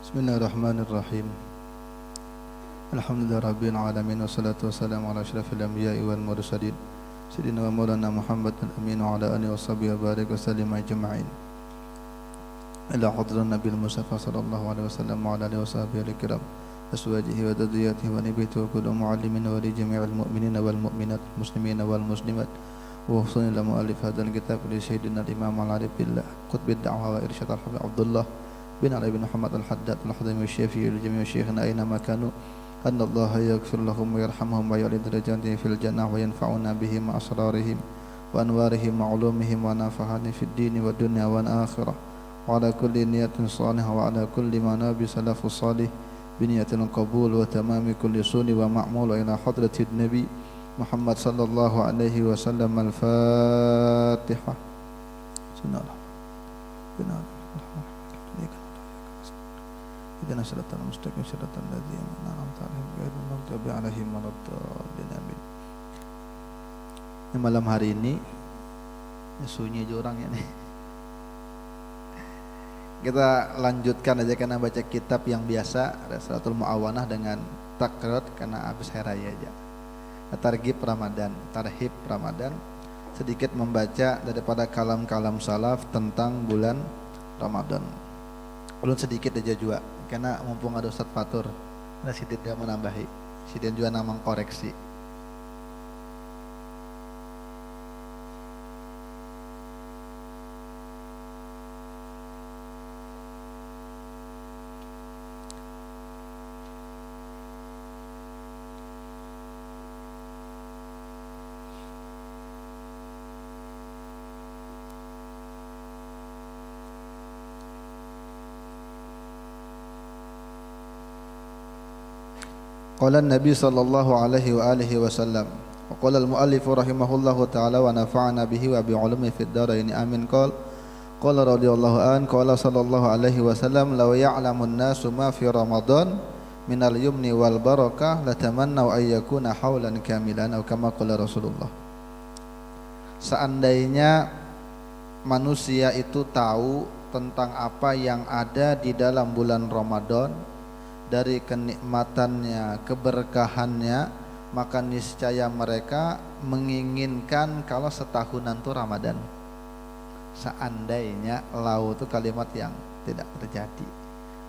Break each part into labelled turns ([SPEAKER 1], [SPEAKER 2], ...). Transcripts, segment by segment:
[SPEAKER 1] Bismillahirrahmanirrahim. Alhamdulillah rabbil alamin wassalatu wassalamu ala asyrafil anbiya'i wal mursalin sayyidina wa maulana Muhammadin amin wa ala alihi washabihi wa barik wa sallim ajma'in. Ila hadran nabil mustafa sallallahu alaihi wasallam wa ala alihi washabihi al-kiram aswajihi wa dzurriyyatihi wa nabiyhi wa kullu muallimin wa li jami'il mu'minina wal mu'minat muslimina wal muslimat wa husnul mu'allif hadzal kitab li sayyidina al-imam al-arif billah qutbid da'wa wa irsyad al-habib Abdullah bin Ali bin Muhammad al-Haddad al-Hadimi al-Syafi'i al-Jami' al-Syekhina aina makanu anna Allah yaghfir lahum wa yarhamhum wa ya'li darajatihim fil jannah wa yanfa'una bihim ma asrarihim wa anwarihim wa ulumihim wa nafahani fid dini wa dunya wa akhirah wa ala kulli niyatin salihah wa ala kulli manabi salafus salih biniyatil qabul wa tamami kulli suni wa ma'mul ila hadratin nabi Muhammad sallallahu alaihi wasallam. Al-Fatihah. Bismillahirrahmanirrahim. Ihdina siratal mustaqim siratal ladzina an'amta 'alaihim ghairil maghdubi 'alaihim waladdallin amin. Malam hari ini sunyi aja orang ya nih. Kita lanjutkan aja karena baca kitab yang biasa Risalatul Mu'awanah dengan takrot karena habis hari raya aja. Targhib Ramadan, tarhib Ramadan, sedikit membaca daripada kalam-kalam salaf tentang bulan Ramadan. Belum sedikit aja juga karena mumpung ada Ustaz Fatur, ada Sidin dia menambahi, Sidin juga namang koreksi. Qala Nabi sallallahu alaihi wa alihi wasallam wa qala al-muallif rahimahullahu ta'ala wa nafa'ana bihi wa bi 'ulumi fid dharain amin. Qala radhiyallahu an qala sallallahu alaihi wasallam law ya'lamun nasu ma fi ramadan minal yumni wal barakah latamannaw ay yakuna haulan kamilan atau kama qala Rasulullah. Seandainya manusia itu tahu tentang apa yang ada di dalam bulan Ramadan dari kenikmatannya, keberkahannya, maka niscaya mereka menginginkan kalau setahunan itu Ramadan. Seandainya, lau itu kalimat yang tidak terjadi,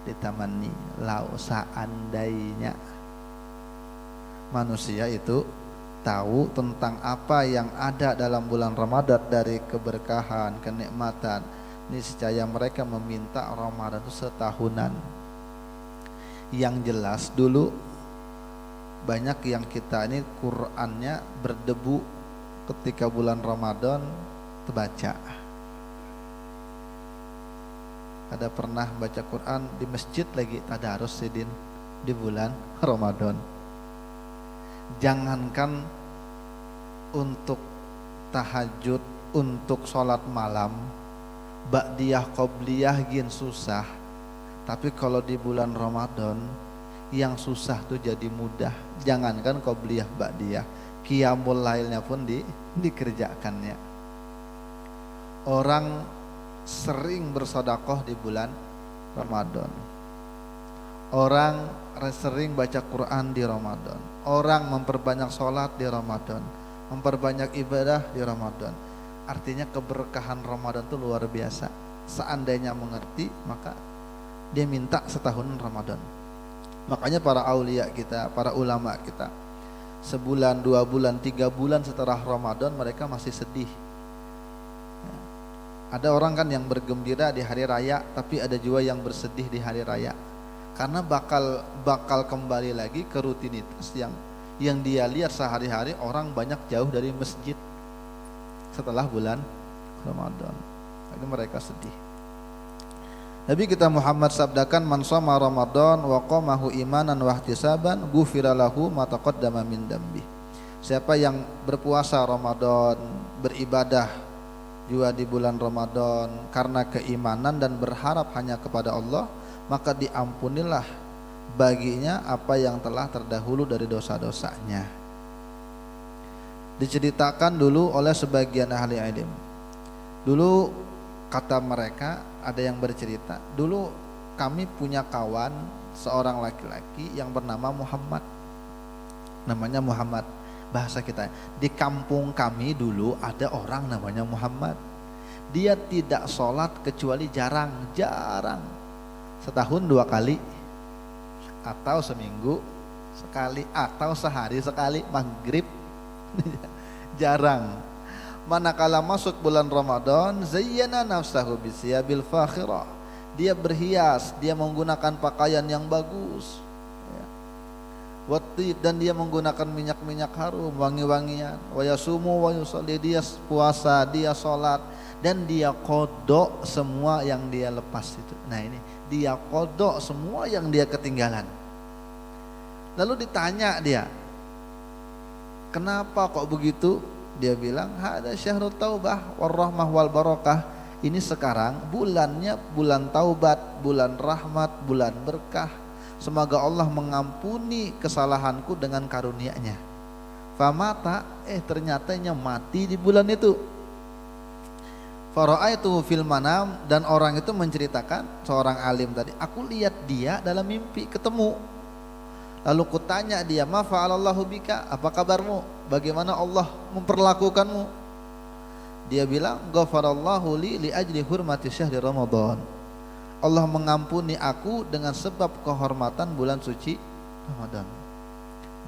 [SPEAKER 1] ditamani, lau seandainya manusia itu tahu tentang apa yang ada dalam bulan Ramadan dari keberkahan, kenikmatan, niscaya mereka meminta Ramadan itu setahunan. Yang jelas dulu banyak yang kita ini Qur'annya berdebu ketika bulan Ramadan terbaca. Ada pernah baca Qur'an di masjid lagi tadarus sidin di bulan Ramadan. Jangankan untuk tahajud, untuk sholat malam, ba'diyah qobliyah gin susah. Tapi kalau di bulan Ramadan yang susah tuh jadi mudah. Jangankan qobliyah ba'diyah, qiyamul lailnya pun dikerjakannya. Orang sering bersedekah di bulan Ramadan. Orang sering baca Quran di Ramadan. Orang memperbanyak sholat di Ramadan, memperbanyak ibadah di Ramadan. Artinya keberkahan Ramadan itu luar biasa. Seandainya mengerti maka dia minta setahunan Ramadan. Makanya para aulia kita, para ulama kita, sebulan, 2 bulan, 3 bulan setelah Ramadan mereka masih sedih. Ada orang kan yang bergembira di hari raya, tapi ada juga yang bersedih di hari raya. Karena bakal kembali lagi ke rutinitas yang dia lihat sehari-hari, orang banyak jauh dari masjid setelah bulan Ramadan. Jadi mereka sedih. Nabi kita Muhammad sabdakan, man shoma Ramadan wa qamahu imanan wa ihtisaban ghufira lahu ma taqaddama min dambi. Siapa yang berpuasa Ramadan, beribadah juga di bulan Ramadan karena keimanan dan berharap hanya kepada Allah, maka diampunilah baginya apa yang telah terdahulu dari dosa-dosanya. Diceritakan dulu oleh sebagian ahli ilmu. Dulu kata mereka, ada yang bercerita, dulu kami punya kawan seorang laki-laki yang bernama Muhammad. Namanya Muhammad. Bahasa kita, di kampung kami dulu ada orang namanya Muhammad. Dia tidak sholat kecuali jarang. Setahun 2 kali, atau seminggu sekali, atau sehari sekali maghrib. Jarang. Manakala masuk bulan Ramadan, zayyana nafsahu bisiyabil fakhirah. Dia berhias, dia menggunakan pakaian yang bagus. Dan dia menggunakan minyak-minyak harum, wangi-wangian. Wa yasumu wa yusalli, dia puasa, dia sholat, dan dia kodok semua yang dia lepas itu. Nah ini, dia kodok semua yang dia ketinggalan. Lalu ditanya dia, kenapa kok begitu? Dia bilang, hada syahrut taubah warahmah wal barakah. Ini sekarang bulannya bulan taubat, bulan rahmat, bulan berkah. Semoga Allah mengampuni kesalahanku dengan karunia-Nya. Famata, ternyatanya mati di bulan itu. Fara'aitu fil manam, dan orang itu menceritakan, seorang alim tadi, aku lihat dia dalam mimpi, ketemu. Lalu kutanya dia, ma fa'alallahu bika, apa kabarmu? Bagaimana Allah memperlakukanmu? Dia bilang, ghafarallahu li ajli hurmati syahri Ramadan. Allah mengampuni aku dengan sebab kehormatan bulan suci Ramadan.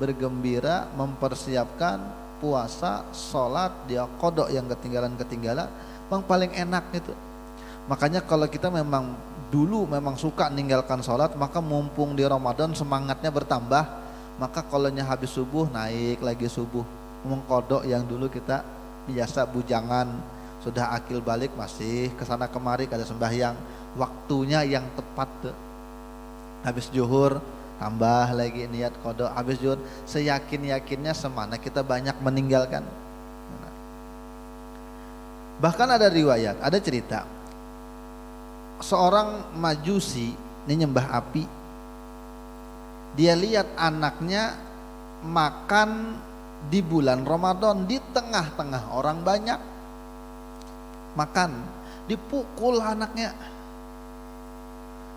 [SPEAKER 1] Bergembira, mempersiapkan puasa, sholat, dia kodok yang ketinggalan-ketinggalan. Memang paling enak itu. Makanya kalau kita memang dulu memang suka meninggalkan sholat, maka mumpung di Ramadan semangatnya bertambah. Maka kalau habis subuh naik lagi subuh, mengkodok yang dulu kita biasa bujangan, sudah akil balik masih kesana kemari kada sembahyang. Waktunya yang tepat tuh. Habis zuhur tambah lagi niat kodok, habis zuhur seyakin-yakinnya semana kita banyak meninggalkan. Bahkan ada riwayat, ada cerita seorang majusi ini nyembah api. Dia lihat anaknya makan di bulan Ramadan di tengah-tengah orang banyak makan, dipukul anaknya.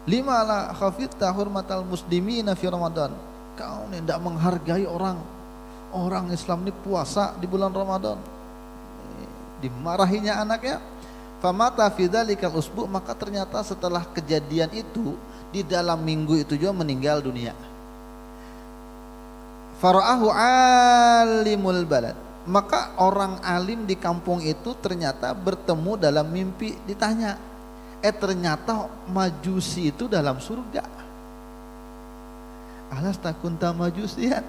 [SPEAKER 1] Lima la khafidta hurmatal muslimina fi Ramadan. Kau ini tidak menghargai orang Islam ini puasa di bulan Ramadan. Dimarahinya anaknya. Famata fi dzalikal usbu, maka ternyata setelah kejadian itu di dalam minggu itu juga meninggal dunia. Fara'ahu alimul balad, maka orang alim di kampung itu ternyata bertemu dalam mimpi, ditanya, ternyata majusi itu dalam surga. Alas takunta majusian,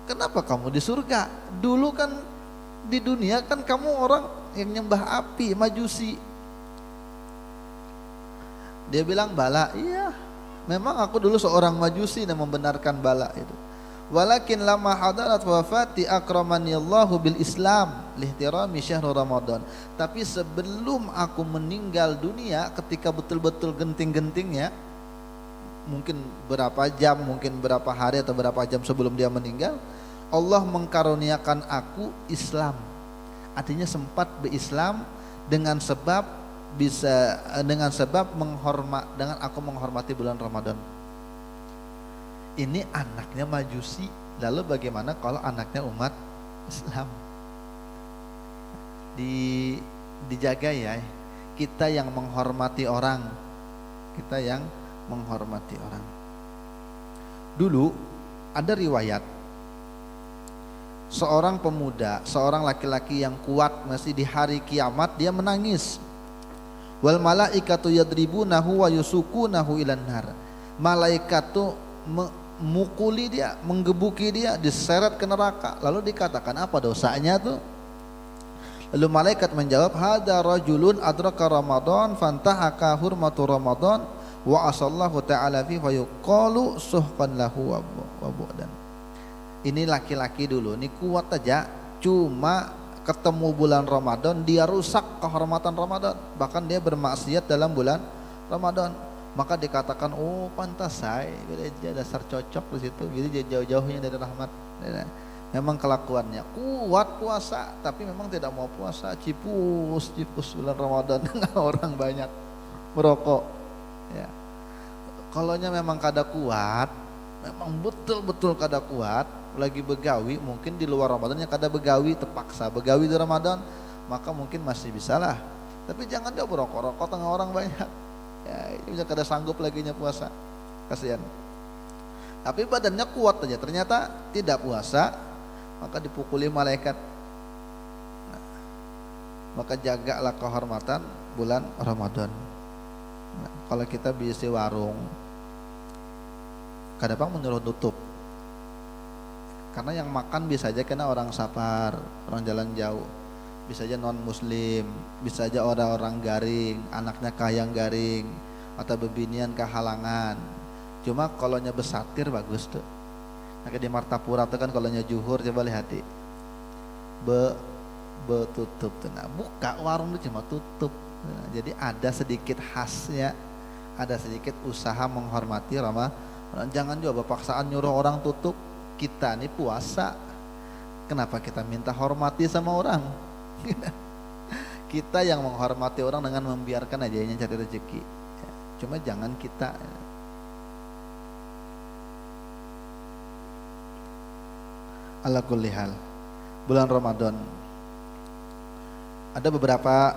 [SPEAKER 1] kenapa kamu di surga? Dulu kan di dunia kan kamu orang yang nyembah api, majusi. Dia bilang, bala, iya, memang aku dulu seorang majusi dan membenarkan bala itu. Walakin lama hadarat wafati akramani Allahu bil Islam lihtirami syahr Ramadan. Tapi sebelum aku meninggal dunia, ketika betul-betul genting-gentingnya, mungkin berapa jam, mungkin berapa hari atau berapa jam sebelum dia meninggal, Allah mengkaruniakan aku Islam. Artinya sempat berislam dengan sebab dengan aku menghormati bulan Ramadan. Ini anaknya majusi, lalu bagaimana kalau anaknya umat Islam? Dijaga ya, kita yang menghormati orang, Dulu ada riwayat seorang pemuda, seorang laki-laki yang kuat, masih di hari kiamat dia menangis. Wal malaikatu yadribunahu wa yusukunahu ilan nar. Malaikat tuh mukuli dia, menggebuki dia, diseret ke neraka. Lalu dikatakan, apa dosanya tuh? Lalu malaikat menjawab, hada rajulun adraka Ramadan fantahaka hurmatu Ramadan wa asallahu ta'ala fi fayuqalu suhqan lahu wa bu'dan. Ini laki-laki dulu, ini kuat aja, cuma ketemu bulan Ramadan dia rusak kehormatan Ramadan, bahkan dia bermaksiat dalam bulan Ramadan. Maka dikatakan, oh pantas saya, dia dasar cocok di situ, jadi jauh-jauhnya dari rahmat. Memang kelakuannya kuat puasa, tapi memang tidak mau puasa, cipus bulan Ramadan dengan orang banyak merokok. Ya. Kalaunya memang kada kuat, memang betul-betul kada kuat, lagi begawi, mungkin di luar Ramadan yang kada begawi, terpaksa begawi di Ramadan, maka mungkin masih bisa lah. Tapi jangan dia berokok-rokok tengah orang banyak. Ya, ini bisa kada sanggup laginya puasa, kasihan. Tapi badannya kuat aja, ternyata tidak puasa, maka dipukuli malaikat. Nah, maka jagalah kehormatan bulan Ramadan. Nah, kalau kita bisa warung, kadang menyuruh tutup, karena yang makan bisa aja kena orang safar, orang jalan jauh, bisa aja non muslim, bisa aja orang-orang garing, anaknya kahayang garing, atau bebinian kehalangan. Cuma kalaunya besatir bagus tuh. Nah, di Martapura tuh kan kalaunya juhur, coba lihati betutup tuh. Nah, buka warung tuh cuma tutup. Nah, jadi ada sedikit khasnya, ada sedikit usaha menghormati Ramadan. Jangan juga paksaan nyuruh orang tutup. Kita nih puasa, kenapa kita minta hormati sama orang? Kita yang menghormati orang dengan membiarkan aja yang cari rezeki. Cuma jangan kita. Ala kulli hal, bulan Ramadan ada beberapa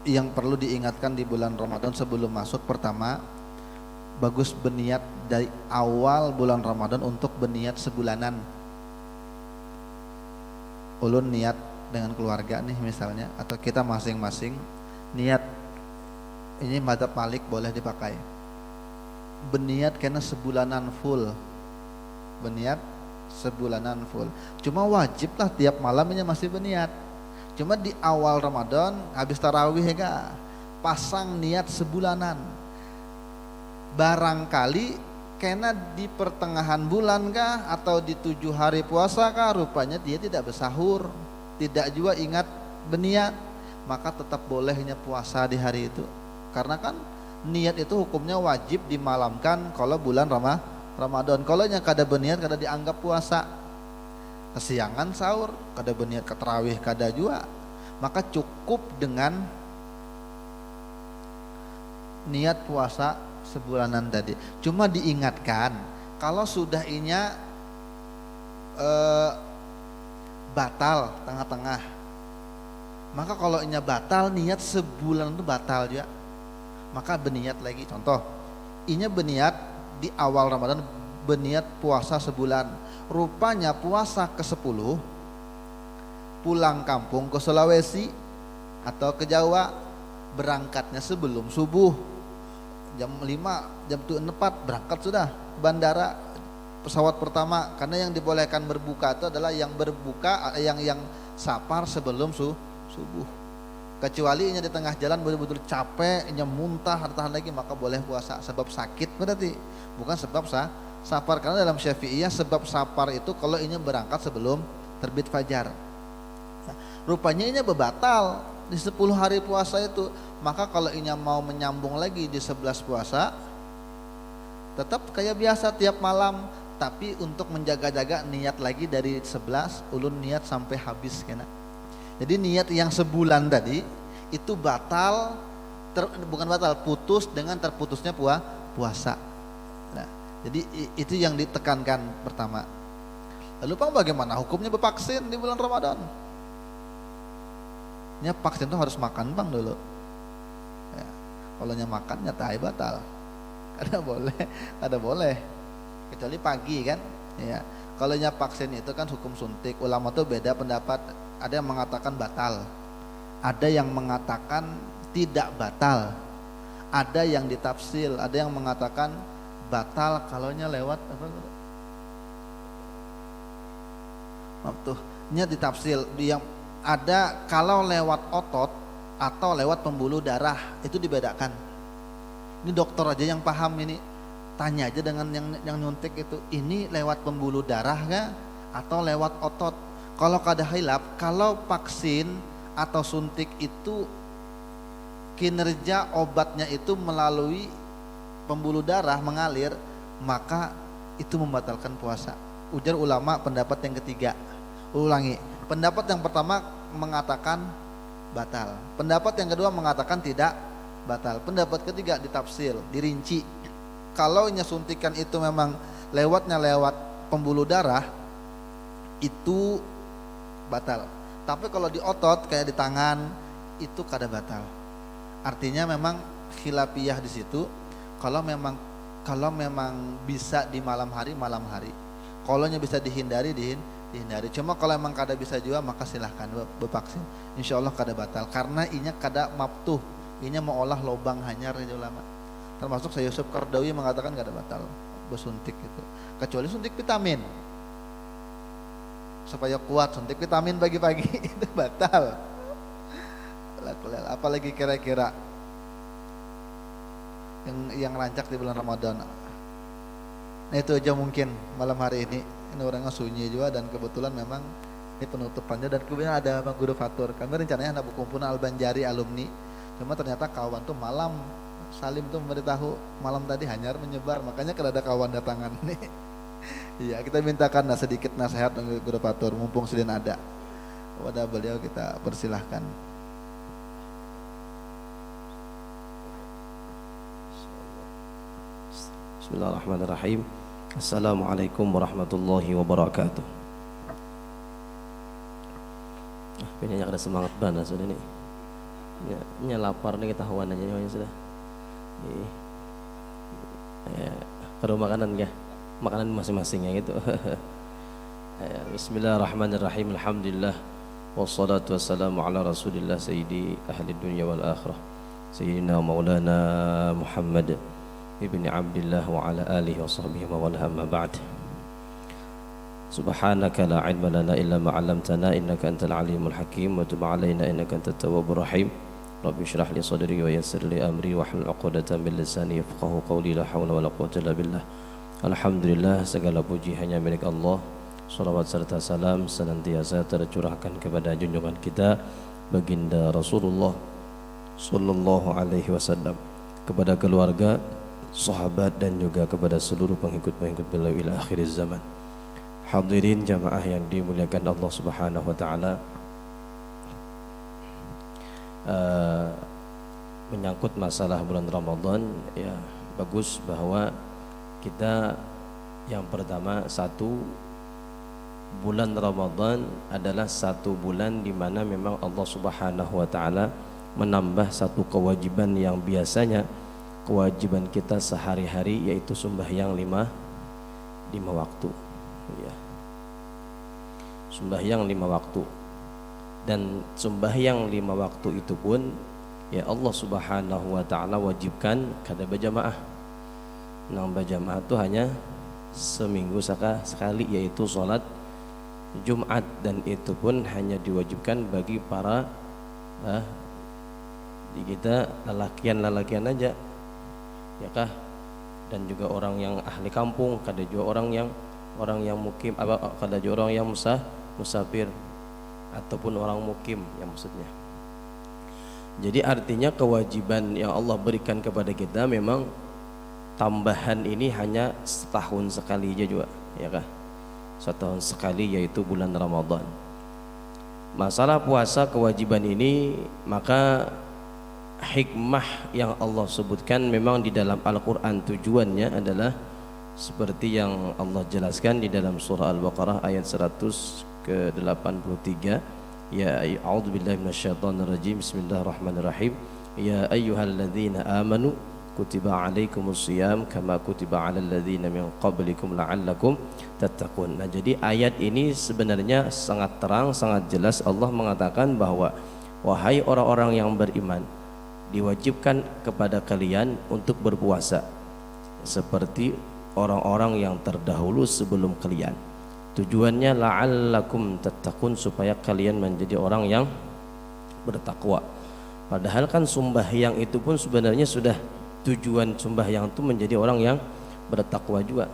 [SPEAKER 1] yang perlu diingatkan di bulan Ramadan sebelum masuk. Pertama, bagus berniat dari awal bulan Ramadan untuk berniat sebulanan. Ulun niat dengan keluarga nih misalnya, atau kita masing-masing niat, ini madzhab Malik boleh dipakai, berniat karena sebulanan full, berniat sebulanan full. Cuma wajib lah tiap malamnya masih berniat. Cuma di awal Ramadan habis tarawih ya pasang niat sebulanan. Barangkali karena di pertengahan bulan kah atau di 7 hari puasa kah, rupanya dia tidak bersahur, tidak juga ingat berniat, maka tetap bolehnya puasa di hari itu. Karena kan niat itu hukumnya wajib dimalamkan kalau bulan Ramadan. Kalau yang kada berniat kada dianggap puasa. Kesiangan sahur, kada berniat ke tarawih kada juga. Maka cukup dengan niat puasa sebulanan tadi. Cuma diingatkan kalau sudah inya batal tengah-tengah, maka kalau inya batal niat sebulan itu batal juga, maka berniat lagi. Contoh, inya berniat di awal Ramadan berniat puasa sebulan, rupanya puasa ke-10 pulang kampung ke Sulawesi atau ke Jawa, berangkatnya sebelum subuh, jam 5, jam 4 berangkat sudah bandara pesawat pertama. Karena yang dibolehkan berbuka itu adalah yang berbuka yang safar sebelum subuh. Kecuali di tengah jalan betul-betul capek, muntah, tahan lagi, maka boleh puasa. Sebab sakit berarti, bukan sebab safar. Karena dalam Syafi'iyah sebab safar itu kalau ini berangkat sebelum terbit fajar. Nah, rupanya ini bebatal di 10 hari puasa itu. Maka kalau ini mau menyambung lagi di 11 puasa, tetap kayak biasa tiap malam, tapi untuk menjaga-jaga niat lagi dari 11, ulun niat sampai habis kena. Jadi niat yang sebulan tadi itu batal, bukan batal, putus dengan terputusnya puasa. Nah, jadi itu yang ditekankan pertama. Lalu Bang, bagaimana hukumnya bervaksin di bulan Ramadan? Nya vaksin itu harus makan Bang dulu. Ya, kalau nya makan nyatai batal. Ada boleh. Kecuali pagi kan. Ya. Kalau nya vaksin itu kan hukum suntik. Ulama tuh beda pendapat. Ada yang mengatakan batal, ada yang mengatakan tidak batal, ada yang ditafsir, ada yang mengatakan batal kalaunya lewat apa? Maaf tuh, nya ditafsir yang ada kalau lewat otot atau lewat pembuluh darah itu dibedakan. Ini dokter aja yang paham ini. Tanya aja dengan yang nyuntik itu, ini lewat pembuluh darah nggak atau lewat otot? Kalau kada hilaf, kalau vaksin atau suntik itu kinerja obatnya itu melalui pembuluh darah mengalir, maka itu membatalkan puasa. Ujar ulama pendapat yang ketiga. Ulangi, pendapat yang pertama mengatakan batal, pendapat yang kedua mengatakan tidak batal, pendapat ketiga ditafsir, dirinci. kalau suntikan itu memang lewat pembuluh darah itu batal. Tapi kalau di otot kayak di tangan itu kada batal. Artinya memang khilafiyah di situ. Kalau memang bisa di malam hari. Kalau bisa dihindari. Cuma kalau memang kada bisa juga maka silahkan bervaksin. Insya Allah kada batal karena inya kada mabtuh. Inya mau olah lobang hanyar itu ulama. Termasuk Syekh Yusuf Qaradawi mengatakan kada batal bersuntik itu. Kecuali suntik vitamin. Supaya kuat, suntik vitamin pagi-pagi itu batal. Apalagi kira-kira yang rancak di bulan Ramadan. Nah itu aja mungkin malam hari ini. Ini orangnya sunyi juga dan kebetulan memang ini penutupannya dan kemudian ada Bang Guru Fatur. Kami rencananya ada kumpulan Al-Banjari alumni. Cuma ternyata kawan tuh malam Salim tuh memberitahu malam tadi hanyar menyebar, makanya kada ada kawan datangan nih. Iya, kita mintakan sedikit nasihat dari Guru Fatur mumpung sedang ada. Kepada beliau kita persilahkan.
[SPEAKER 2] Bismillahirrahmanirrahim. Assalamualaikum warahmatullahi wabarakatuh. Kayaknya ada semangat banget sudah nih. Ya lapar nih ketahuan aja nih sudah. Kalau makanan ya, makanan masing-masing ya gitu. Bismillahirrahmanirrahim. Alhamdulillah wassalatu wassalamu ala Rasulillah sayyidi ahli dunya wal akhirah. Sayyidina Maulana Muhammad ibni Abdillah wa ala alihi wa sahbihi wa wala amma ba'd. Subhanaka la ilma lana illa ma 'allamtana innaka antal alimul hakim wa tub 'alaina innaka antat tawwabur rahim. Rabbi shrah li sadri wa yassir li amri wahlul 'uqdatam min lisani yafqahu qawli la haula wala quwwata illa billah. Alhamdulillah, segala puji hanya milik Allah. Salawat serta salam senantiasa tercurahkan kepada junjungan kita baginda Rasulullah sallallahu alaihi wasallam, kepada keluarga, sahabat dan juga kepada seluruh pengikut-pengikut beliau ila akhir zaman. Hadirin jamaah yang dimuliakan Allah Subhanahu wa taala. Menyangkut masalah bulan Ramadan, ya bagus bahwa kita yang pertama, satu, bulan Ramadan adalah satu bulan di mana memang Allah Subhanahu wa taala menambah satu kewajiban yang biasanya kewajiban kita sehari-hari, yaitu sembahyang lima waktu, ya. Sembahyang 5 waktu. Dan sembahyang 5 waktu itu pun ya Allah Subhanahu wa taala wajibkan kada berjamaah. Nang berjamaah itu hanya seminggu sekali, yaitu salat Jumat, dan itu pun hanya diwajibkan bagi para di kita lelakian aja, ya kah? Dan juga orang yang ahli kampung, kada juga orang yang mukim, kada juga orang yang musafir ataupun orang mukim ya maksudnya. Jadi artinya kewajiban yang Allah berikan kepada kita memang tambahan ini hanya setahun sekali aja juga, ya kah? Setahun sekali, yaitu bulan Ramadan. Masalah puasa kewajiban ini, maka hikmah yang Allah sebutkan memang di dalam Al-Quran tujuannya adalah seperti yang Allah jelaskan di dalam surah Al-Baqarah ayat 183. Ya a'udzubillahi minasyaitonirrajim. Bismillahirrahmanirrahim. Ya ayyuhalladzina amanu kutiba alaikumus shiyam kama kutiba alal ladzina min qablikum la'allakum tattaqun. Nah, jadi ayat ini sebenarnya sangat terang, sangat jelas. Allah mengatakan bahwa wahai orang-orang yang beriman, diwajibkan kepada kalian untuk berpuasa seperti orang-orang yang terdahulu sebelum kalian. Tujuannya la'allakum tattaqun, supaya kalian menjadi orang yang bertakwa. Padahal kan sembahyang itu pun sebenarnya sudah tujuan sembahyang itu menjadi orang yang bertakwa juga.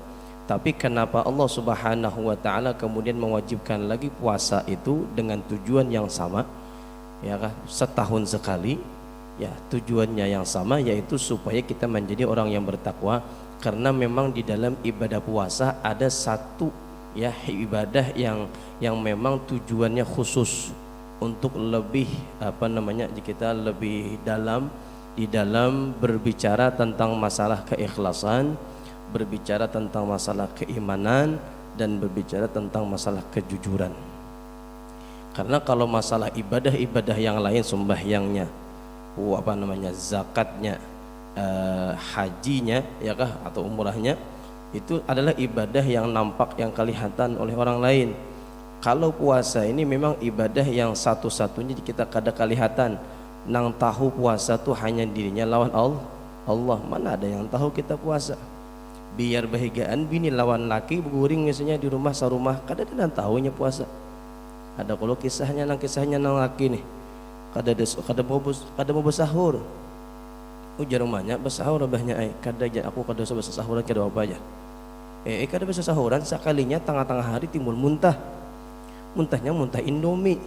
[SPEAKER 2] Tapi kenapa Allah Subhanahu wa taala kemudian mewajibkan lagi puasa itu dengan tujuan yang sama, ya kan? Setahun sekali, ya tujuannya yang sama, yaitu supaya kita menjadi orang yang bertakwa. Karena memang di dalam ibadah puasa ada satu ya ibadah yang memang tujuannya khusus untuk lebih kita lebih dalam di dalam berbicara tentang masalah keikhlasan, berbicara tentang masalah keimanan, dan berbicara tentang masalah kejujuran. Karena kalau masalah ibadah-ibadah yang lain, sembahyangnya, zakatnya, hajinya, ya kah, atau umrahnya, itu adalah ibadah yang nampak, yang kelihatan oleh orang lain. Kalau puasa ini memang ibadah yang satu-satunya kita kada kelihatan. Nang tahu puasa tuh hanya dirinya lawan Allah. Mana ada yang tahu kita puasa? Biar bahagiaan bini lawan laki berguring misalnya di rumah sarumah, kada ada yang tahunya puasa. Ada kalau kisahnya nang laki nih, kada mau bersahur. Ujar rumahnya bersahur abahnya aku kada usah bersahuran kada apa aja. Kada bisa sahuran sekalinya tengah-tengah hari timbul muntahnya muntah Indomie.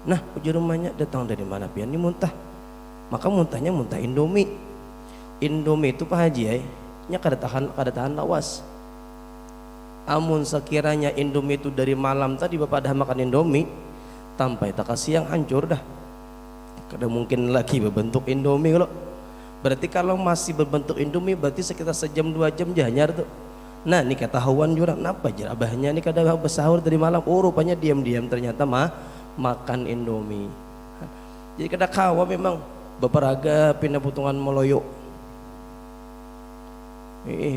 [SPEAKER 2] Nah, ujar rumahnya datang dari mana pian ini muntah? Maka muntahnya muntah Indomie. Indomie itu Pak Haji nya kada tahan lawas. Amun sekiranya Indomie itu dari malam tadi Bapak dah makan Indomie, sampai tak siang hancur dah. Kada mungkin lagi berbentuk Indomie kalau. Berarti kalau masih berbentuk Indomie berarti sekitar sejam 2 jam jahanyar tuh. Nah, ini ketahuan jurang napa jar abahnya ini kada bersahur dari malam. Oh, rupanya diam-diam ternyata makan Indomie. Jadi kada kawa memang beperaga pindah putungan meloyo.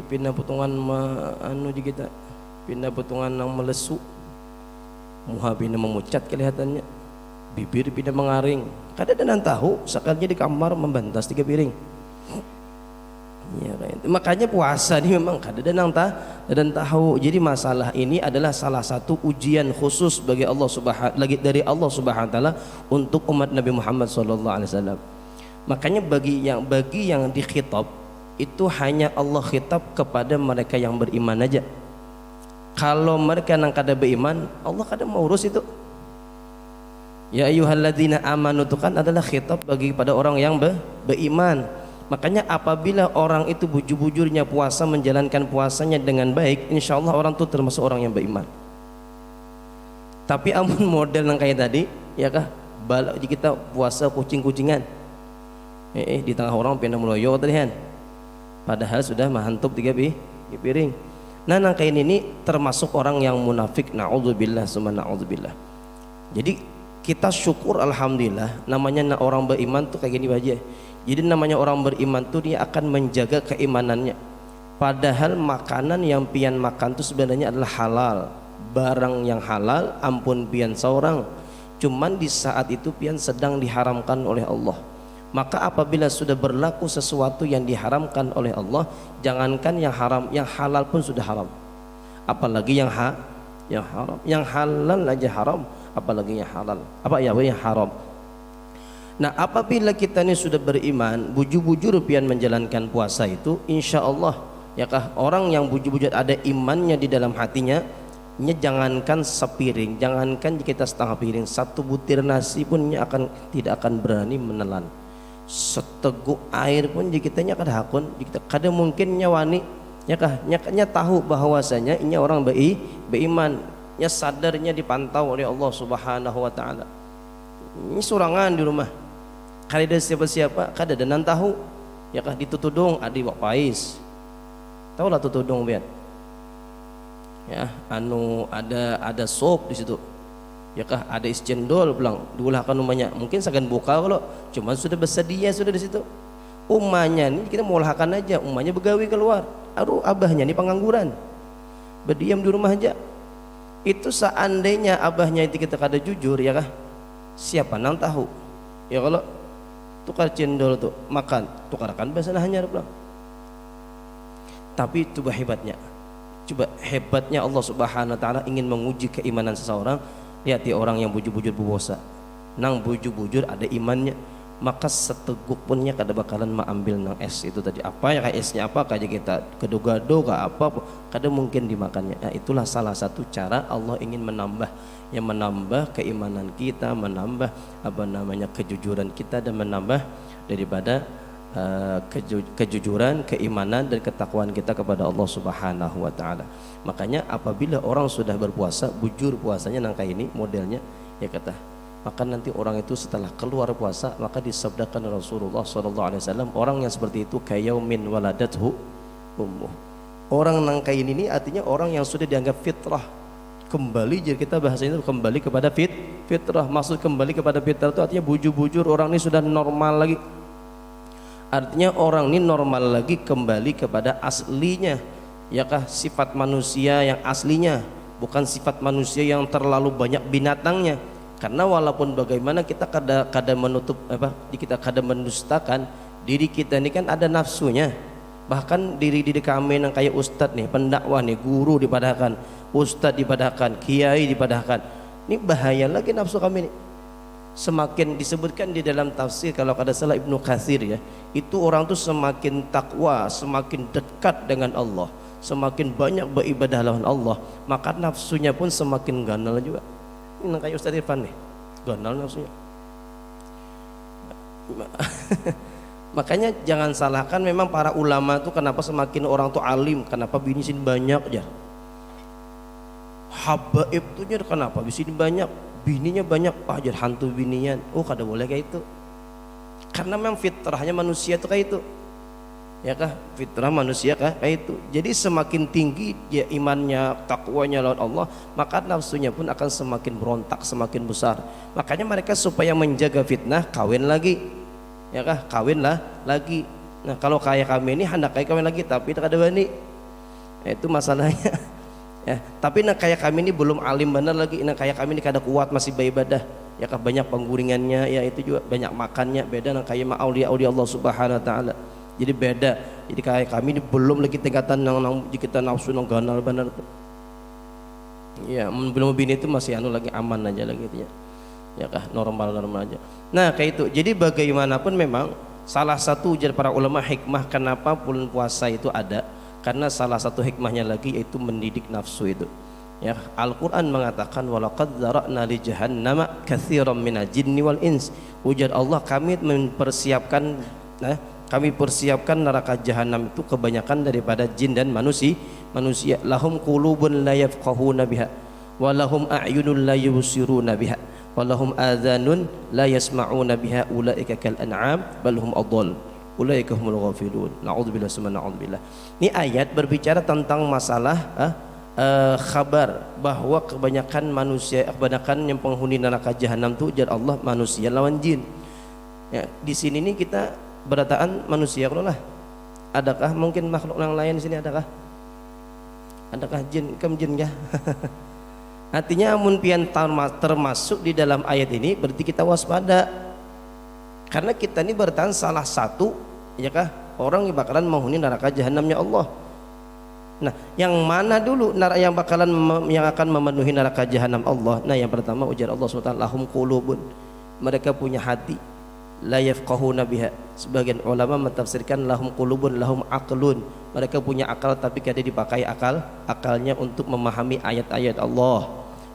[SPEAKER 2] Pindah putungan kita. Pindah putungan nang melesu. Muha pindah memucat kelihatannya. Bibir pindah mengaring. Kada ada tahu sekalinya di kamar membantas 3 piring. Ya, makanya puasa ini memang kada dan tahu. Jadi masalah ini adalah salah satu ujian khusus bagi dari Allah Subhanahu wa taala untuk umat Nabi Muhammad sallallahu alaihi wasallam. Makanya bagi yang dikhitab itu hanya Allah khitab kepada mereka yang beriman aja. Kalau mereka nang kada beriman, Allah kada mau urus itu. Ya ayyuhalladzina amanu itu kan adalah khitab bagi pada orang yang beriman. Makanya apabila orang itu bujur-bujurnya puasa, menjalankan puasanya dengan baik, insya Allah orang itu termasuk orang yang beriman. Tapi amun model yang kayak tadi, ya kah, balak kita puasa kucing-kucingan, di tengah orang pindah meloyo tadi kan, padahal sudah mahantup 3 piring. Nah, nang kayak ini termasuk orang yang munafik, na'udzubillah summa na'udzubillah. Jadi kita syukur alhamdulillah, namanya orang beriman tuh kayak gini aja. Jadi namanya orang beriman tuh dia akan menjaga keimanannya. Padahal makanan yang pian makan tuh sebenarnya adalah halal, barang yang halal, ampun pian seorang. Cuman di saat itu pian sedang diharamkan oleh Allah. Maka apabila sudah berlaku sesuatu yang diharamkan oleh Allah, jangankan yang haram, yang halal pun sudah haram. Apalagi yang haram, yang halal aja haram, apalagi yang halal. Yang haram. Nah, apabila kita ini sudah beriman, bujur-bujur pian menjalankan puasa itu, insya Allah, ya kah, orang yang bujur-bujur ada imannya di dalam hatinya, jangankan sepiring, jangankan kita setengah piring, 1 butir nasi pun tidak akan berani menelan. Seteguk air pun kita kada hakun, kita kada mungkin nyawani, ya kah, nya tahu bahwasanya ini orang beriman, nya sadarnya dipantau oleh Allah Subhanahu wa taala. Ini surangan di rumah. Kada ada siapa-siapa, kada ada nan tahu. Ya kah, ditutudung adi wak pais. Tahu lah tutudung biar. Ya, ada sop di situ. Ya kah, ada is cendol pulang. Diulahkan umanya. Mungkin segan buka kalau cuma sudah bersedia sudah di situ. Umanya ini kita mau ulahkan aja, umanya begawi keluar. Aduh, abahnya ini pengangguran. Berdiam di rumah aja. Itu seandainya abahnya itu kita kada jujur, ya kah? Siapa nang tahu? Ya kalau tukar cendol tuh makan, tukarkan bahasa hanya pulang. Tapi coba hebatnya Allah Subhanahu wa taala ingin menguji keimanan seseorang. Lihat ya, orang yang bujur-bujur berpuasa, nang bujur-bujur ada imannya, maka seteguk punnya kada bakalan mengambil nang es itu tadi. Apa ya kayak esnya apa kayak kita gado-gado kah apa kada mungkin dimakannya. Nah, itulah salah satu cara Allah ingin menambah keimanan kita, menambah kejujuran kita, dan menambah daripada kejujuran, keimanan dan ketakwaan kita kepada Allah Subhanahu wa taala. Makanya apabila orang sudah berpuasa, bujur puasanya nang kayak ini modelnya, ya kata maka nanti orang itu setelah keluar puasa maka disabdakan Rasulullah SAW, orang yang seperti itu kayaumin waladathu ummuh. Orang nang kayak ini artinya orang yang sudah dianggap fitrah, kembali, jadi kita bahasanya itu kembali kepada fitrah. Maksud kembali kepada fitrah itu artinya bujur-bujur orang ini sudah normal lagi, artinya orang ini normal lagi, kembali kepada aslinya, yakah, sifat manusia yang aslinya, bukan sifat manusia yang terlalu banyak binatangnya. Karena walaupun bagaimana kita kadang menutup kita kadang mendustakan diri kita ini kan ada nafsunya. Bahkan diri kami yang kayak ustadz nih, pendakwah nih, guru dipadahkan, ustadz dipadahkan, kiai dipadahkan. Ini bahaya lagi nafsu kami nih. Semakin disebutkan di dalam tafsir, kalau kada salah Ibnu Katsir ya, itu orang tuh semakin takwa, semakin dekat dengan Allah, semakin banyak beribadah lawan Allah, maka nafsunya pun semakin ganal juga. Ini kayak Ustaz Irfan nih, ganal nafsunya. Makanya jangan salahkan memang para ulama tuh kenapa semakin orang tuh alim, kenapa bini sini banyak aja. Habaib tuh kenapa bini banyak, bininya banyak, ajar hantu binian. Oh kada boleh kayak itu. Karena memang fitrahnya manusia tuh kayak itu. Ya kah, fitrah manusia kah kayak itu. Jadi semakin tinggi dia imannya, takwanya lawan Allah, maka nafsunya pun akan semakin berontak, semakin besar. Makanya mereka supaya menjaga fitnah kawin lagi, ya kah, kawinlah lagi. Nah kalau kayak kami ini hendak kayak kawin lagi tapi tak ada bani, itu masalahnya. Ya, tapi nak kayak kami ini belum alim benar lagi, nak kayak kami ini kada kuat masih beribadah, ya kah, banyak pengguringannya, ya itu juga banyak makannya, beda nak kayak aulia Allah Subhanahu Wa Taala. Jadi beda. Jadi kayak kami ini belum lagi tingkatan yang kita nafsu nang ganal benar tuh. Ya, belum bini itu masih lagi aman aja lagi gitu ya. Ya kah, normal aja. Nah, kayak itu. Jadi bagaimanapun memang salah satu ujar para ulama hikmah kenapa bulan puasa itu ada, karena salah satu hikmahnya lagi yaitu mendidik nafsu itu. Ya, Al-Qur'an mengatakan walaqad dzara'na li jahannama katsiran minal jinni wal ins. Ujar Allah, kami mempersiapkan kami persiapkan neraka jahanam itu kebanyakan daripada jin dan manusia. Lahum qulubun la yafqahuna biha wa lahum a'yunun la yubsiruna biha wa lahum adhanun la yasma'una biha ulaika kal an'am bal hum adall ulaika humul ghafilun. Na'udzubillah summa na'udzubillah. Ini ayat berbicara tentang masalah kabar bahwa kebanyakan manusia, kebanyakan yang penghuni neraka jahanam itu jar Allah manusia lawan jin. Ya, di sini nih kita berataan manusia kalau lah. Adakah mungkin makhluk yang lain di sini, adakah? Adakah jin ya? Artinya amun pian termasuk di dalam ayat ini berarti kita waspada. Karena kita ini bertahan salah satu ya kah orang yang bakalan menghuni neraka jahanamnya Allah. Nah, yang mana dulu yang akan memenuhi neraka jahanam Allah? Nah, yang pertama ujar Allah SWT, lahum qulubun, mereka punya hati, la yafqahuna biha. Sebagian ulama mentafsirkan lahum qulubun lahum aqlun, mereka punya akal tapi kada dipakai akalnya untuk memahami ayat-ayat Allah.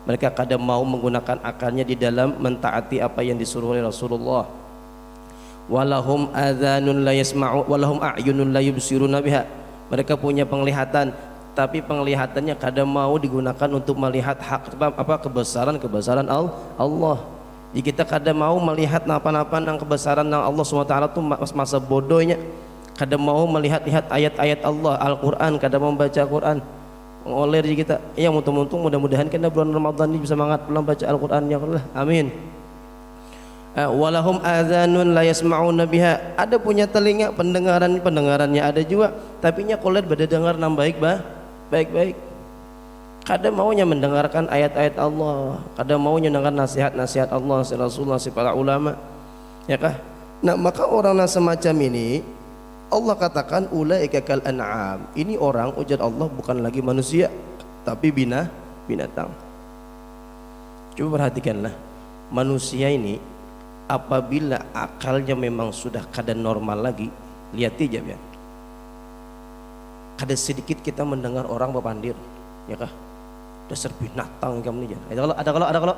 [SPEAKER 2] Mereka kadang mau menggunakan akalnya di dalam mentaati apa yang disuruh oleh Rasulullah. Walahum adhanun la yasma'u walahum a'yunun la yubsiruna biha, mereka punya penglihatan tapi penglihatannya kadang mau digunakan untuk melihat kebesaran Allah. Jadi kita kadang mau melihat napa-napa yang kebesaran yang Allah SWT itu masa bodohnya. Kadang mau melihat-lihat ayat-ayat Allah, Al-Quran, kadang mau baca Al-Quran. Mengoler kita. Ya mudah-mudahan kita bulan Ramadan ini bisa semangat pulang baca Al-Quran ya Allah. Amin. Walahum adhanun la yasma'una biha, ada punya telinga, pendengarannya ada juga, tapi nya koler pada dengar nam baik-baik. Kadang maunya mendengarkan ayat-ayat Allah, kadang maunya mendengar nasihat-nasihat Allah, Rasulullah, para ulama, ya kah? Nah, maka orang yang semacam ini Allah katakan ulaika kal an'am. Ini orang ujar Allah bukan lagi manusia tapi binatang. Coba perhatikanlah, manusia ini apabila akalnya memang sudah keadaan normal lagi, lihat aja ya. Kada sedikit kita mendengar orang berpandir, ya kah? Dasar binatang kamu nih. Ada kalau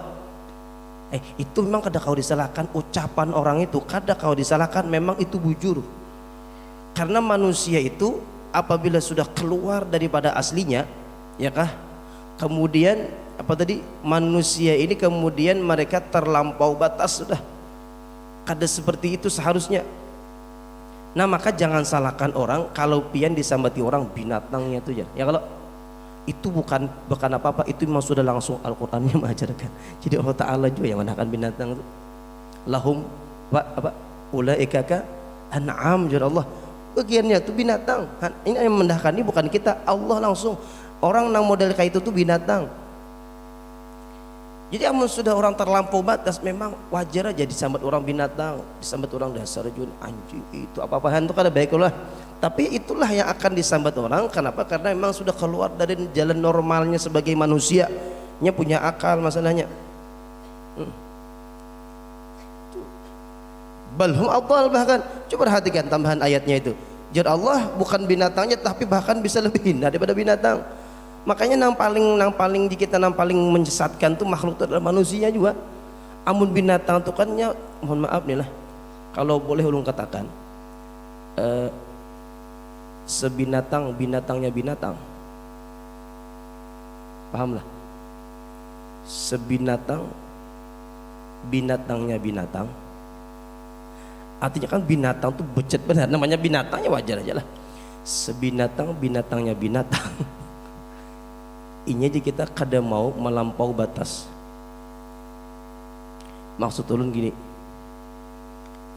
[SPEAKER 2] itu memang kada kau disalahkan ucapan orang itu, kada kau disalahkan, memang itu bujur. Karena manusia itu apabila sudah keluar daripada aslinya, ya kah? kemudian apa tadi, manusia ini kemudian mereka terlampau batas sudah. Kada seperti itu seharusnya. Nah maka jangan salahkan orang kalau pian disambati orang binatangnya itu ya kalau itu bukan apa-apa, itu memang sudah langsung Al-Qur'annya mengajarkan. Jadi Allah Ta'ala juga yang menahan binatang itu. Lahum apa ulaika ka an'am, jadi Allah bagiannya itu binatang. Ini yang mendahkan, ini bukan kita, Allah langsung. Orang nang model kayak itu tuh binatang. Jadi amun sudah orang terlampau batas, memang wajar aja disambat orang binatang, disambat orang dasar jun anjing itu apa-apaan itu kada baik lah. Tapi itulah yang akan disambat orang. Kenapa? Karena memang sudah keluar dari jalan normalnya sebagai manusia. Nya punya akal masalahnya. Balhum adhal, bahkan coba perhatikan tambahan ayatnya itu. Jadi Allah bukan binatangnya, tapi bahkan bisa lebih hina daripada binatang. Makanya nang paling di kita nang paling menyesatkan tuh makhluk itu adalah manusia juga. Amun binatang itu kan ya, mohon maaf nih lah, kalau boleh ulun katakan binatangnya binatang, paham lah, binatangnya binatang, artinya kan binatang tuh becet benar, namanya binatangnya wajar aja lah. Binatangnya binatang ini aja kita kada mau melampau batas. Maksud ulun gini,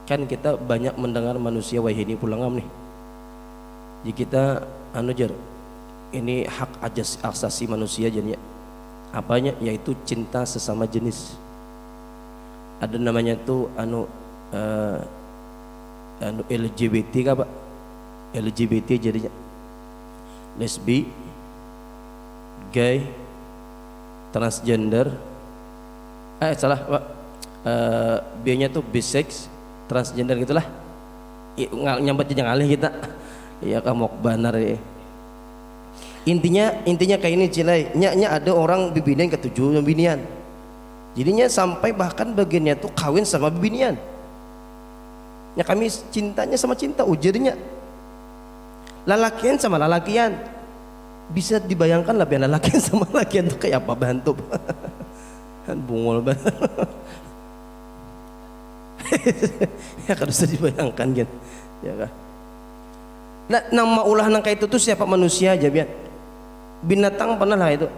[SPEAKER 2] kan kita banyak mendengar manusia wahini pulangam nih. Jadi kita ini hak asasi manusia jadinya apanya, yaitu cinta sesama jenis. Ada namanya tuh LGBT apa? LGBT jadinya lesbi, gay, transgender, salah Pak, B-nya tuh bisex, transgender gitulah, nyambat jangan alih kita, ya kamu benar ya. Intinya kayak ini cilai, nya ada orang bibinian ketujuh bibinian, jadinya sampai bahkan bagiannya tuh kawin sama bibinian. Ya kami cintanya sama cinta, ujarnya lalakian sama lalakian. Bisa dibayangkan lah biar lalakian sama lalakian tuh kayak apa bantu. Kan bungol banget. Ya kan bisa dibayangkan gitu. Ya kan. Nah, nama ulah nang kayak itu tuh siapa manusia aja biar. Binatang pernah lah itu.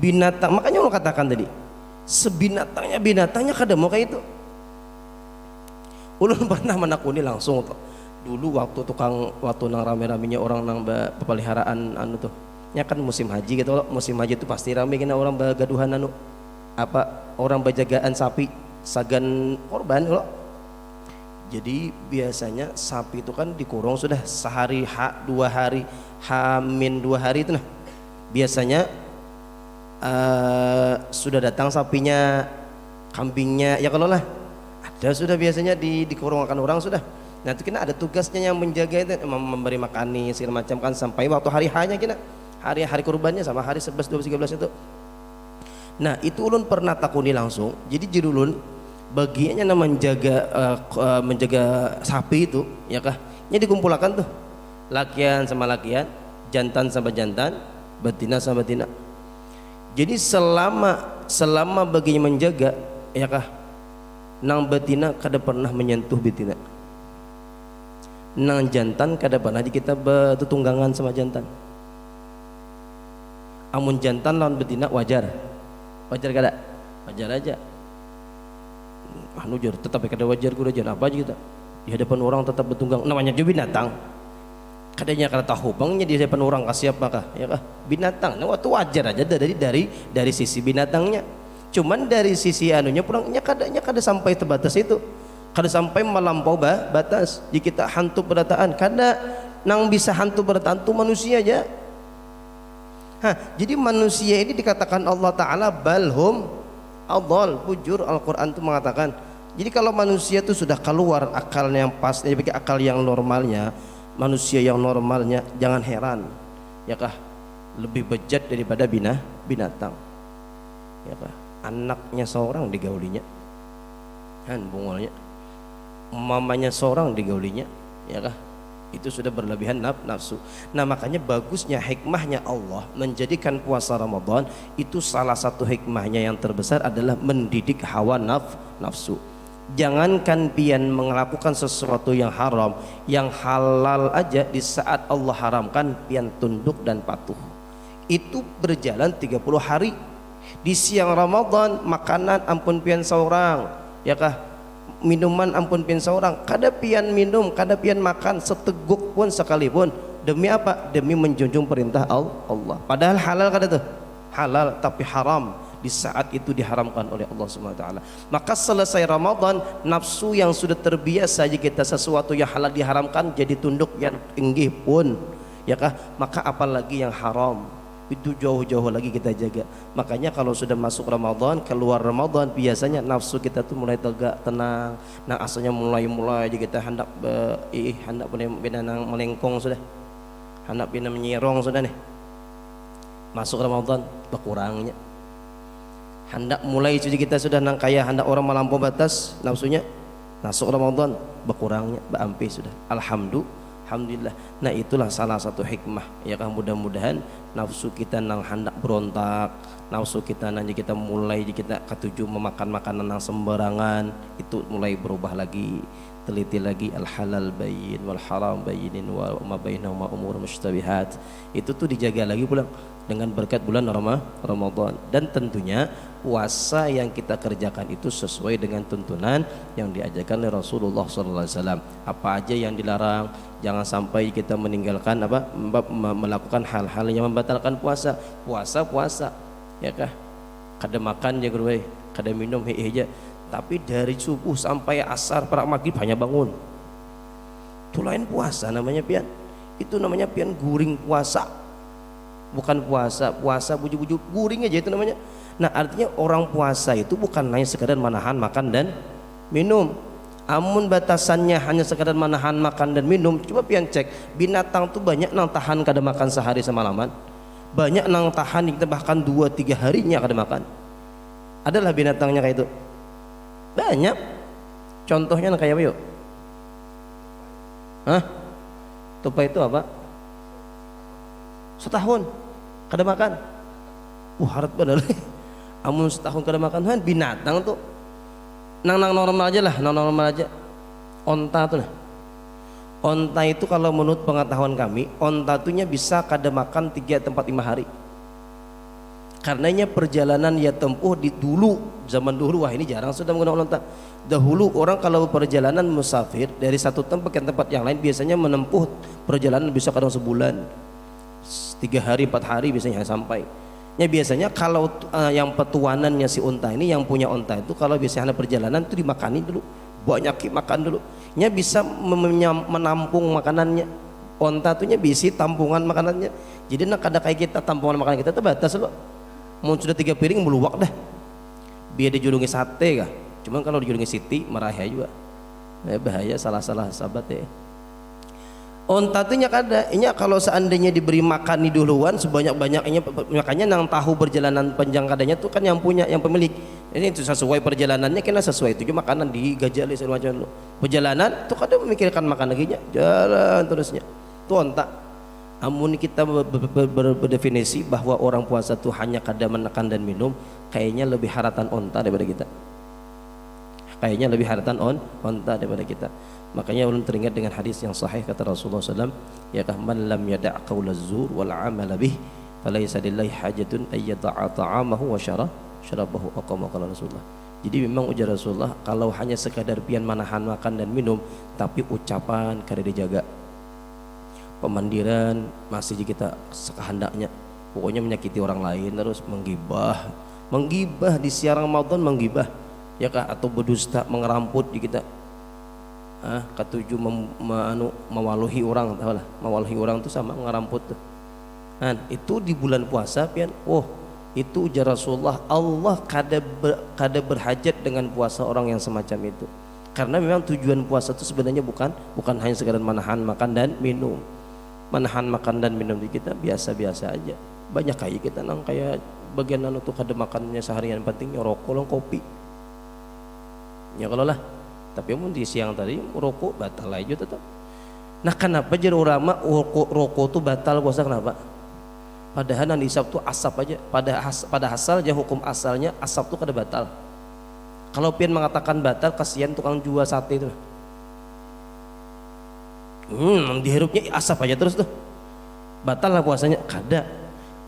[SPEAKER 2] Binatang, makanya Allah katakan tadi, binatangnya kada mau kayak itu. Ulun pernah menakuni langsung tuh. Dulu waktu nang rame-ramenya orang nang pepeliharaan tuh. Ya kan musim haji gitu loh. Musim haji itu pasti rame kena orang bagaduhan orang bajagaan sapi sagan korban loh. Jadi biasanya sapi itu kan dikurung sudah sehari dua hari hamin 2 hari itu nah. Biasanya sudah datang sapinya, kambingnya ya kalau lah ada sudah biasanya dikurung akan orang sudah. Nah itu kena ada tugasnya yang menjaga itu, memberi makan segala macam kan sampai waktu hari hanya kena hari kurbannya sama hari 11, 12, 13 itu. Nah itu ulun pernah takuni langsung. Jadi ulun bagiannya menjaga sapi itu ya kah? Nya dikumpulkan tuh lakian sama lakian, jantan sama jantan, betina sama betina. Jadi selama baginya menjaga ya kah? Nang betina kada pernah menyentuh betina. Nang jantan kada pernah kita bertunggangan sama jantan. Amun jantan lawan betina wajar kada? Wajar aja. Tetap kada wajar kuda jan apa aja kita. Di hadapan orang tetap bertunggang, namanya juga binatang. Kadanya kada tahu bangnya di hadapan orang kasih apa kah? Ya kah? Binatang. Nah waktu wajar aja dari sisi binatangnya. Cuman dari sisi anunya pulangnya kada sampai terbatas itu. Kada sampai melampau batas. Jika kita hantu berataan, kada nang bisa hantu berataan itu manusia aja. Jadi manusia ini dikatakan Allah Ta'ala balhum adhal, bujur Al-Quran itu mengatakan. Jadi kalau manusia itu sudah keluar akalnya yang pas, bagi akal yang normalnya, manusia yang normalnya, jangan heran ya kah lebih bejat daripada binatang ya kah. Anaknya seorang digaulinya kan bungolnya, mamanya seorang digaulinya ya kah, Itu sudah berlebihan nafsu. Nah makanya bagusnya hikmahnya Allah menjadikan puasa Ramadan itu, salah satu hikmahnya yang terbesar adalah mendidik hawa nafsu. Jangankan pian melakukan sesuatu yang haram, yang halal aja di saat Allah haramkan pian tunduk dan patuh. Itu berjalan 30 hari. Di siang Ramadan makanan ampun pian seorang, ya kah? Minuman ampun pian seorang, kada pian minum, kada pian makan seteguk pun sekalipun. Demi apa? Demi menjunjung perintah Allah. Padahal halal kada tuh? Halal tapi haram. Di saat itu diharamkan oleh Allah Subhanahu wa taala. Maka selesai Ramadan, nafsu yang sudah terbiasa jika kita sesuatu yang halal diharamkan jadi tunduk yang tinggi pun, ya kah? Maka apalagi yang haram, itu jauh-jauh lagi kita jaga. Makanya kalau sudah masuk Ramadan, keluar Ramadan, biasanya nafsu kita tuh mulai tegak, tenang. Nah asalnya mulai kita hendak melengkong sudah, hendak menyerong sudah nih. Masuk Ramadan berkurangnya. Hendak mulai cuci kita sudah nang kaya, hendak orang melampaui batas nafsunya, masuk Ramadan berkurangnya, berampi sudah. Alhamdulillah. Nah itulah salah satu hikmah, ya kan, mudah-mudahan nafsu kita nang hendak berontak, nafsu kita nanti kita mulai kita ketujuh memakan makanan yang sembarangan, itu mulai berubah lagi. Teliti lagi, al halal bayyin wal haram bayyinin wa ma bainahuma umur mushtabihat. Itu tuh dijaga lagi pulang dengan berkat bulan Ramadan. Dan tentunya puasa yang kita kerjakan itu sesuai dengan tuntunan yang diajarkan oleh Rasulullah SAW. Apa aja yang dilarang, jangan sampai kita meninggalkan melakukan hal-hal yang membatalkan puasa. Puasa ya kah? Kada makan ya gue, kada minum aja. Tapi dari subuh sampai asar para maghrib hanya bangun. Itu lain puasa namanya pian. Itu namanya pian guring puasa. Bukan puasa bujuk-bujuk guring aja itu namanya. Nah artinya orang puasa itu bukan hanya sekadar menahan makan dan minum. Amun batasannya hanya sekadar menahan makan dan minum, coba pian cek, binatang tuh banyak nang tahan kada makan sehari semalaman. Banyak nang tahan kita bahkan 2-3 harinya kada makan. Adalah binatangnya kayak itu. Banyak. Contohnya kayak apa yuk? Hah? Tupai itu apa? Setahun kada makan. Harat bener. Amun setahun kada makan, binatang tuh. Nang normal aja lah, nang normal aja. Onta tuh nah. Onta itu kalau menurut pengetahuan kami, onta tuhnya bisa kada makan 3-5 hari. Karenanya perjalanan ya tempuh di dulu, zaman dulu, wah ini jarang sudah menggunakan onta. Dahulu orang kalau perjalanan musafir dari satu tempat ke tempat yang lain biasanya menempuh perjalanan bisa kadang sebulan, 3 hari 4 hari biasanya sampai. Ya biasanya kalau yang petuanannya si unta ini, yang punya unta itu kalau biasanya perjalanan itu dimakani dulu, banyak makan dulu. Nya bisa menampung makanannya. Unta tuhnya bisi tampungan makanannya. Jadi nak ada kayak kita tampungan makanan kita terbatas loh. Mau sudah 3 piring meluak dah. Biar dijulungi sate kah? Cuman kalau dijulungi siti marah juga. Bahaya salah-salah sahabat ya. Onta tuhnya kada. Inya kalau seandainya diberi makan di duluan sebanyak-banyaknya, makanya nang tahu perjalanan panjang kadanya tuh kan yang punya, yang pemilik. Ini itu sesuai perjalanannya, kena sesuai itu makanan digajali segala macam. Perjalanan tuh kada memikirkan makan lagi nya, jalan terusnya. Tuh onta. Amun kita berdefinisi bahwa orang puasa tuh hanya kada makan dan minum, kayaknya lebih haratan onta daripada kita. Kayaknya lebih haratan onta daripada kita. Makanya ulun teringat dengan hadis yang sahih kata Rasulullah SAW, ya kah, man lam yada' qaulaz zur wal amala bih falaysa lillahi hajatun ay yada'a ta'amahu wa syarabahu aqama qala Rasulullah. Jadi memang ujar Rasulullah, kalau hanya sekadar pian manahan makan dan minum tapi ucapan kada dijaga, pemandiran masih kita sekehendaknya, pokoknya menyakiti orang lain, terus menggibah di siang Ramadan, menggibah ya kah, atau berdusta, mengeramput di kita, ketujuh mewaluhi orang, tahu lah, mewaluhi orang itu sama ngeramput tuh. Nah, itu di bulan puasa pian, itu ujar Rasulullah, Allah kada berhajat dengan puasa orang yang semacam itu. Karena memang tujuan puasa itu sebenarnya bukan hanya sekadar menahan makan dan minum. Menahan makan dan minum di kita biasa-biasa aja. Banyak kayak kita nang kayak bagian tuh kada makannya seharian, pentingnya rokok, kopi. Ya kalau lah. Tapi mun di siang tadi rokok batal aja tetap. Nah kenapa jadi ulama rokok itu batal puasa kenapa? Padahal yang dihisap tuh asap aja. Pada asalnya hukum asalnya asap tuh kada batal. Kalau pian mengatakan batal, kasihan tukang jual sate itu. Dihirupnya asap aja terus tuh. Batal lah puasanya? Kada.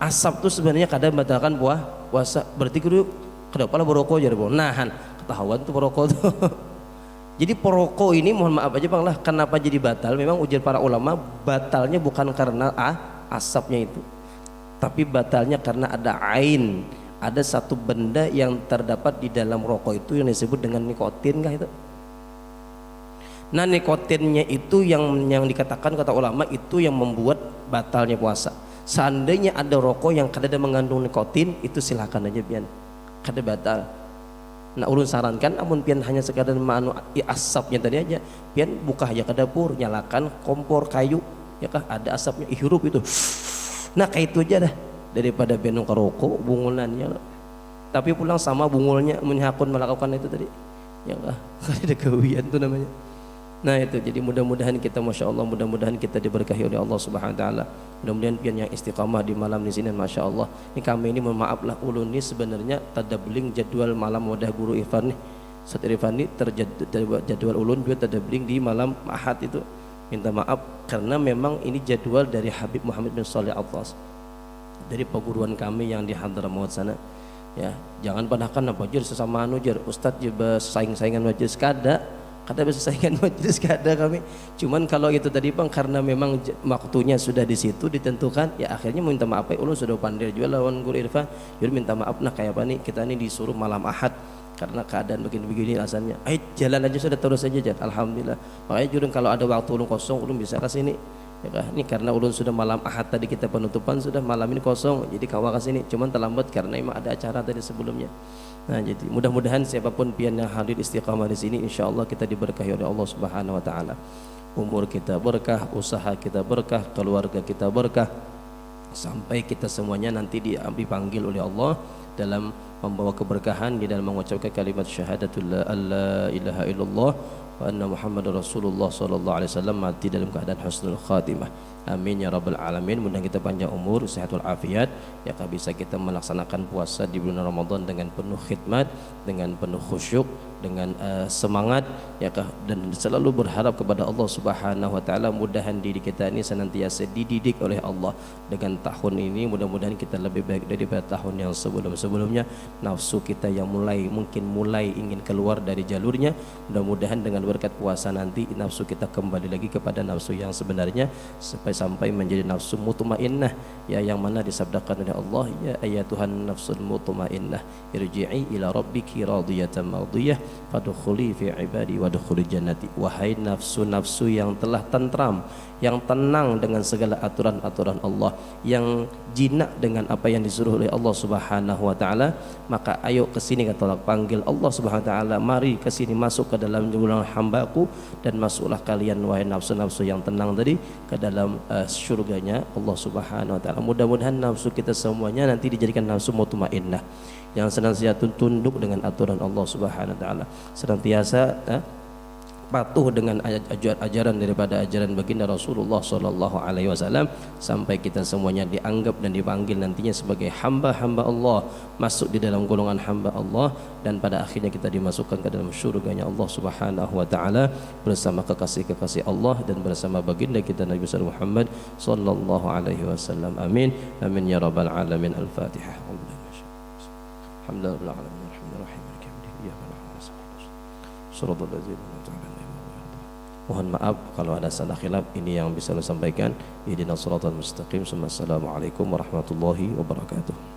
[SPEAKER 2] Asap tuh sebenarnya kada membatalkan puasa. Berarti kudu kada pala berokok jadi nahan. Ketahuan tuh berokok tuh. Jadi perokok ini mohon maaf aja Bang lah, kenapa jadi batal? Memang ujar para ulama batalnya bukan karena asapnya itu, tapi batalnya karena ada ain, ada satu benda yang terdapat di dalam rokok itu yang disebut dengan nikotin kah itu. Nah nikotinnya itu yang dikatakan kata ulama itu yang membuat batalnya puasa. Seandainya ada rokok yang kada mengandung nikotin, itu silakan aja pian, kada batal. Nah ulun sarankan amun pian hanya sekadar manu asapnya tadi aja, pian buka aja ke dapur, nyalakan kompor kayu ya kah, ada asapnya, hirup itu. Nah kayak itu aja dah, daripada pian ke rokok bungulannya. Tapi pulang sama bungulnya menyakun melakukan itu tadi ya kah, ada kewian tuh namanya. Nah itu, jadi mudah-mudahan kita Masya Allah, mudah-mudahan kita diberkahi oleh Allah Subhanahu Wa Taala. Mudah-mudahan pian yang istiqamah di malam di sini, Masya Allah. Ini kami ini mohon maaf lah, ulun ini sebenarnya tadabling jadwal malam wadah guru Irfan nih. Ustaz Irfan ini jadwal ulun juga tadabling di malam Ahad itu. Minta maaf karena memang ini jadwal dari Habib Muhammad bin Shalih Al-Athas, dari perguruan kami yang di Hadramaut sana. Ya, jangan padahkan apa jer sesama anu jer Ustaz juga saing-saingan majelis kada bisa saingan majelis kada kami. Cuman kalau itu tadi Bang, karena memang waktunya sudah di situ ditentukan, ya akhirnya minta maaf ulun sudah pandai juga lawan guru Irfan. Jadi minta maaf nah kayak apa nih, kita ini disuruh malam Ahad karena keadaan begini-begini alasannya. Ayo jalan aja sudah, terus saja jalan. Alhamdulillah. Makanya jurun kalau ada waktu ulun kosong ulun bisa ke sini. Ya kah? Ini karena ulun sudah malam Ahad tadi kita penutupan, sudah malam ini kosong jadi kawa ke sini. Cuman terlambat karena memang ada acara tadi sebelumnya. Nah jadi mudah-mudahan siapapun pian yang hadir istiqamah di sini, insya Allah kita diberkahi oleh Allah Subhanahu Wa Taala. Umur kita berkah, usaha kita berkah, keluarga kita berkah, sampai kita semuanya nanti dipanggil oleh Allah dalam membawa keberkahan di dalam mengucapkan kalimat syahadatul la ilaha illallah wa anna Muhammadar Rasulullah sallallahu alaihi wasallam, mati dalam keadaan husnul khatimah. Amin ya rabbal alamin. Mudah kita panjang umur, sehat walafiat, ya bisa kita melaksanakan puasa di bulan Ramadan dengan penuh khidmat, dengan penuh khusyuk, dengan semangat, ya dan selalu berharap kepada Allah Subhanahu Wa Taala. Mudahan diri kita ini senantiasa dididik oleh Allah dengan tahun ini. Mudah-mudahan kita lebih baik daripada tahun yang sebelum-sebelumnya. Nafsu kita yang mungkin mulai ingin keluar dari jalurnya, mudah-mudahan dengan berkat puasa nanti nafsu kita kembali lagi kepada nafsu yang sebenarnya, sampai menjadi nafsu mutmainnah, ya yang mana disabdakan oleh Allah, ya ayatuhan nafsul mutmainnah irji'i ila rabbiki radiyatan mardiyah fadkhuli fi ibadi wadkhuli jannati. Wahai nafsu-nafsu yang telah tentram, yang tenang dengan segala aturan-aturan Allah, yang jinak dengan apa yang disuruh oleh Allah Subhanahu Wa Taala, maka ayo ke sini, kata Allah, panggil Allah Subhanahu Wa Taala, mari ke sini, masuk ke dalam golongan hamba-Ku, dan masuklah kalian wahai nafsu-nafsu yang tenang tadi ke dalam syurganya Allah Subhanahu Wa Taala. Mudah-mudahan nafsu kita semuanya nanti dijadikan nafsu mutmainnah yang senantiasa tunduk dengan aturan Allah Subhanahu Wa Taala, senantiasa patuh dengan ajaran daripada ajaran baginda Rasulullah sallallahu alaihi wasallam, sampai kita semuanya dianggap dan dipanggil nantinya sebagai hamba-hamba Allah, masuk di dalam golongan hamba Allah, dan pada akhirnya kita dimasukkan ke dalam syurganya Allah Subhanahu Wa Taala bersama kekasih-kekasih Allah dan bersama baginda kita Nabi Muhammad sallallahu alaihi wasallam. Amin amin ya rabbal alamin. Al-Fatihah. Alhamdulillah alamin. Mohon maaf kalau ada salah khilaf, ini yang bisa saya sampaikan. Ihdinas siratal mustaqim. Assalamualaikum warahmatullahi wabarakatuh.